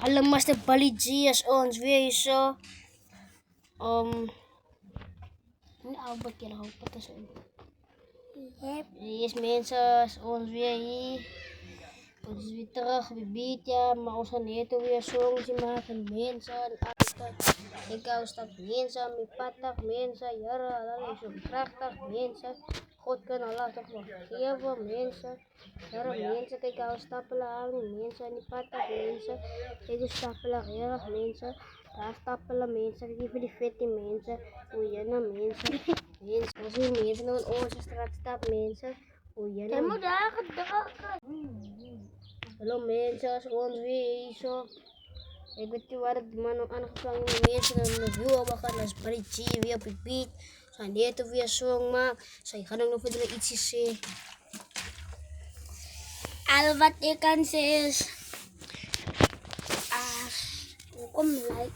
Hallo Master Baliji is ons weer hier zo. Nie albert julle hoop dit is in. Yep. Hier is mensen is ons weer hier. Ons is weer terug op die beat ja, maar ons gaan net weer songs maken. Mensen en altijd. Ik hou stap mensen, mijn patak mensen, jaren, alles zo krachtig mensen. God kan Allah toch wel geven mensen. Jaren mensen, kijk hou stapelen aan mensen, die patak mensen. Kijk hoe stapelen heel mensen. Daar stapelen mensen, kijk voor die vette mensen. Hoe jenna mensen. Mensen, als we mensen naar onze straat stap mensen. Hoe jenna. Jij moet daar gedrukken. Hallo mensen, als ons weer zo. Ik weet niet waar het man aangevangen mensen dan de view hebben gaan als Bridgie weer op het beat. Zijn net of weer song maar zij gaan ook nog verder iets zeggen. Al wat ik kan zeggen is, kom like.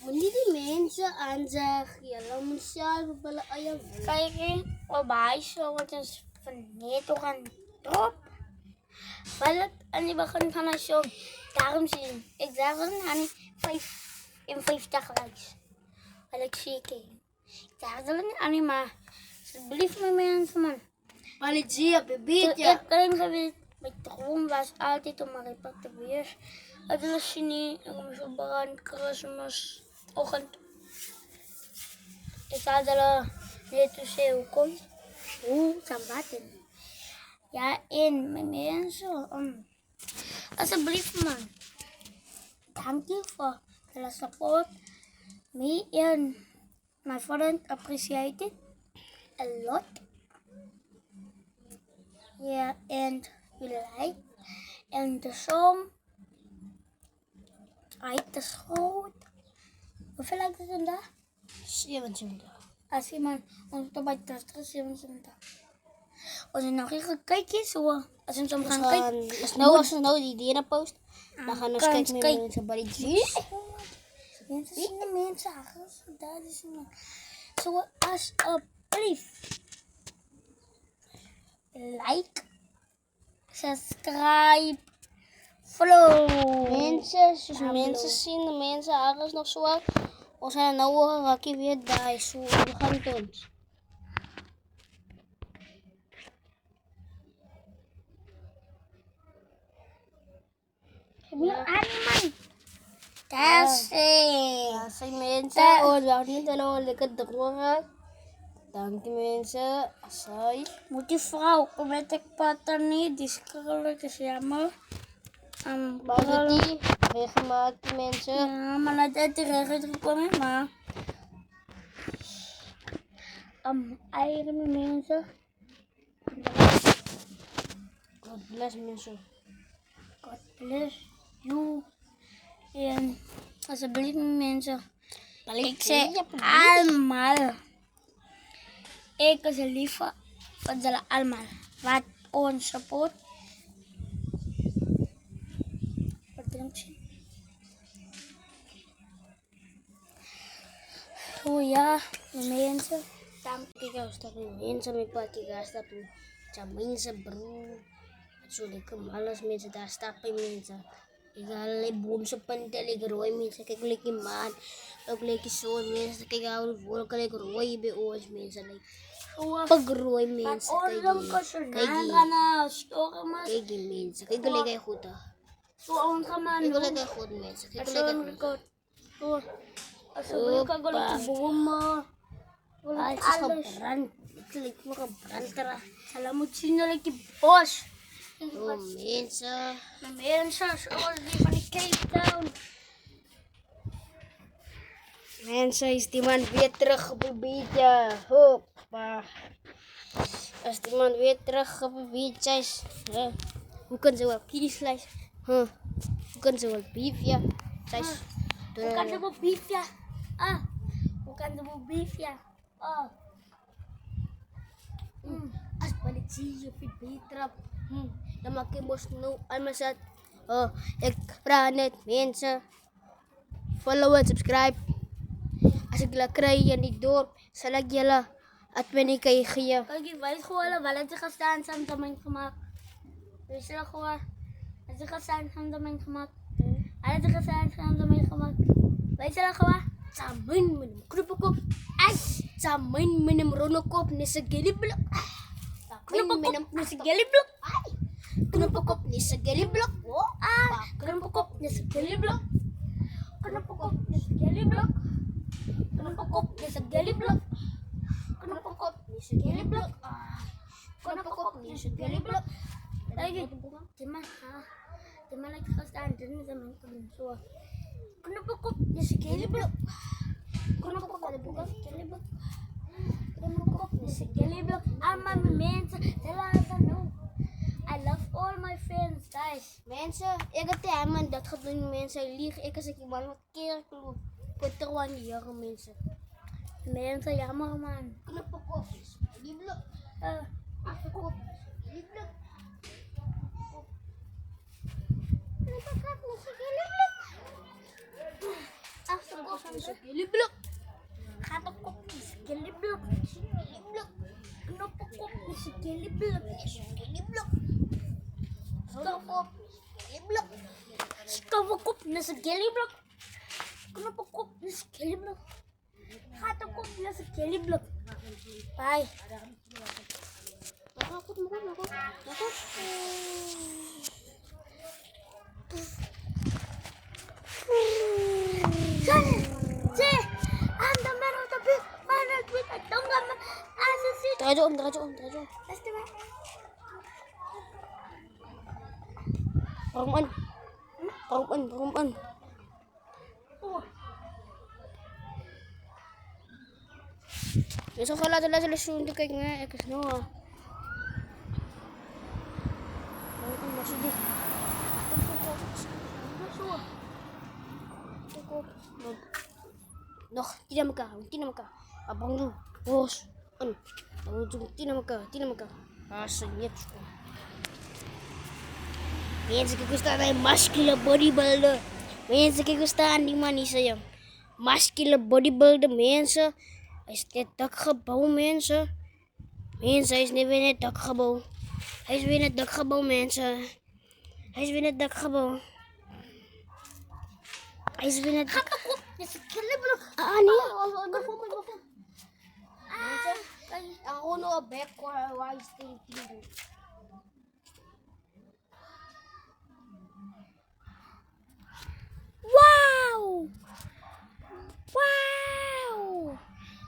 Moet niet die mensen aanzeggen, ja, moet zelf op alle eigen. Kijk, op huis zo wat is van net toch aan drop. Wel het aan die begin van de show, daarom zie je. Ik zeg wel aan die 55 likes. Wel ik zie ik. Ik zeg wel niet aan die maar. Alsjeblieft mijn mensen man. Bridgie op het beat Toen ja. ik klein geweest, mijn droom was altijd om een repat te weer. Het was niet om zo brand, Christmasochtend. Ik had al net te zeggen hoe komt. Hoe sambaten. Ja, en mijn mensen. Alsjeblieft man. Thank you for the support. Me and my friend appreciate it a lot. Yeah, and we like. And the song. Uit is goed. Hoeveel likes is er daar? 27. Als iemand ons op bij de 77. Als je nog even kijken zo. Als we zo gaan kijken. Als we nou die dingen post, dan gaan we eens kijken met mensen Bridgie. Mensen zien de mensen. Dat is iemand. Zo alsjeblieft. Like. Subscribe. Follow. Mensen, soos mensen zien, de mensen ergens nog zo uit. Ons zijn nou een rakkie weer daar, zo we gaan het ons. Meer animal. Dat Ja, zijn mensen, ons wel niet helemaal lekker drogen. Dank je mensen, asai. moet die vrouw, omdat ik pater niet, die schrikkelijk is jammer. Maar die weggemaakt mensen. Ja, maar nadat die regen gekomen, maar. Eigen mensen. God bless mensen. God bless you. En alsjeblieft mensen. Ik zeg allemaal. Ik is lief voor jullie allemaal. Wat ons support. Oh ja, mensen. Dank je wel, dat mensen met party gaan stappen. Ja, mensen broer. Zo lekker malas mensen daar stappen mensen. Ik ga allerlei bonse punten, lekker rooi mensen. Kijk lekker maan. Ook lekker zo mensen. Kijk oude wolken, lekker rooi bij ons mensen. Pagrooi mensen. Kijk die mensen. Kijk lekker goed. Kijk lekker goed mensen. Kijk lekker goed. Alsjeblieft, ik wil het bomen. Het is gebrand. Het lijkt me gebrand. Salamat sino lagi bos. Oh mensen. Na mensen zoals die van die Cape Town. Mensen, is die man weer terug op het beatje. Hoppa. Als die man weer terug op het beatje is. Hoe kan ze wel kiddieslijst? Hoe kan ze wel beefje? Hoe kan ze wel beefje? Hoe kan ze wel beefje? As Bridgie op het beat dan maak je bos nou allemaal zat. Ik praat net mensen. Follow en subscribe. Als ik la krijg je niet door, zal ik jullie at ben ik geven. Kijk, ik weet gewoon wel dat ze gaan staan samen met mijn gemaakt. Dus gewoon. Als ik staan gaan op mijn gemak. Als ik staan gaan op mijn gemak. Weet je dat gewoon? Samen met hem knuppelkop. Ai, samen met hem ronnekop. Nisse gelieblok. Samen met hem nisse gelieblok. Ai, knuppelkop nisse gelieblok. Knuppelkop is een gelieblok. Knuppelkop is een gelieblok. Knuppelkop is een gelieblok. Knuppelkop nisse gelieblok. Knuppelkop nisse gelieblok. Lagi, di mana kita staan din sa mga kabinso. Knuppelkop is een gelieblok. Knuppelkop is een gelieblok. Knuppelkop is een gelieblok. Allemaal mensen, laten know. I love all my friends, guys. Mensen, ik heb tegen man dat gaat doen mensen liegen. Ik als ik iemand wat keer klopt. Vertrouwen die jaren mensen. Mensen, jammer man. Knuppelkop nisse gelieblok. Knuppelkop nisse gelieblok. Knuppelkop nisse gelieblok. Knuppelkop nisse gelieblok. Knuppelkop is een gelieblok. Gelieblok. Knuppelkop is een gelieblok. Gelieblok. Knuppelkop nisse gelieblok. Knuppelkop is een gelieblok. Knuppelkop is een gelieblok. Knuppelkop is een gelieblok. Bye. Nakakot mo ko, nakakot. Sih, anda merah tapi mana duit atau enggak asa sih? Tara doon. Pasti mah. Paruman. Besok salah suntik kayak nge ekes noa. Masuk deh. Noh, tidak maka. Abang tu, bos. Tidak maka. Rasanya tu. Mensen que gostam muscular bodybuilder. Mensen que gostam die man is sayang. Muscular bodybuilder mensen. Hij is net dakgebouw mensen. Mensen, hij is niet weer net dakgebouw. Hij is weer net dakgebouw mensen. Hij is weer net dakgebouw. Knuppelkop is een gelieblok. Nee. Ako no back why stay tinggal. Wow!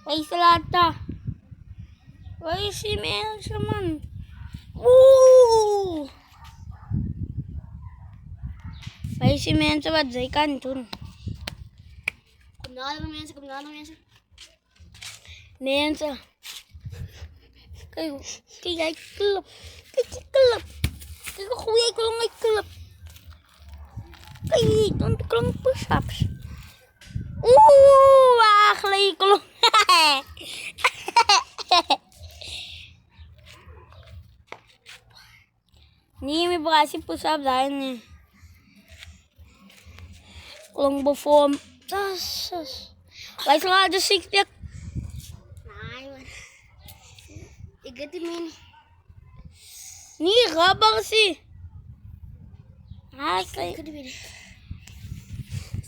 Wij laten. Wij zien mensen man. Woe! Wij zien mensen wat zij kan doen. Kom nader mensen. Mensen. Kijk, hij klop. Kijk hoe goed hij klop. Kijk, dan klop push-ups. Eigenlijk klop. Niet meer berhasil push-up zijn. Klong bevorm. Das. Wij slaan de six-pack. Nee man. Ik get min. Niet rubber sih. Ik get min.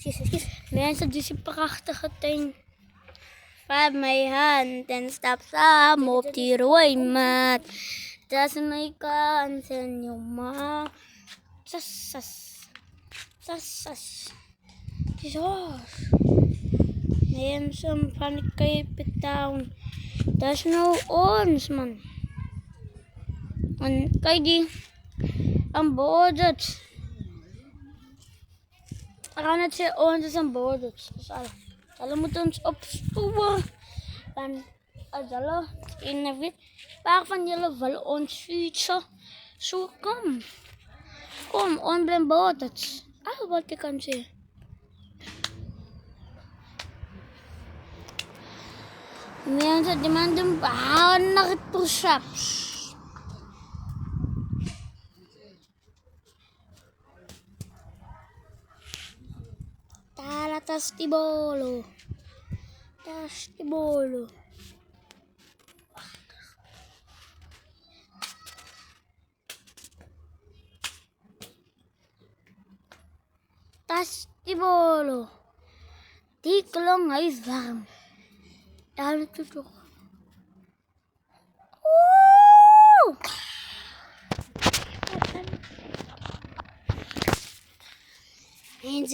Excuse. Mensen, dit is een prachtige tuin. Van mijn hand en stap samen op die rooimat. Dat is mijn kans en jongen. Sas. Het is hoog. Mensen van de Cape Town. Dat is nou ons, man. En kijk die. Aan boord. We gaan het zien, ons is aan boord. Dus alle moeten ons opsturen. En als alle in een paar van jullie willen ons fietsen. Zo, kom. Kom, on blijf boord. Wat ik kan zien. Mensen, die man doen bahanak push-ups. Tas di bolo. tas die bolo. Die klong, hij is warm. Daar naartoe toch. Oeh! Ayan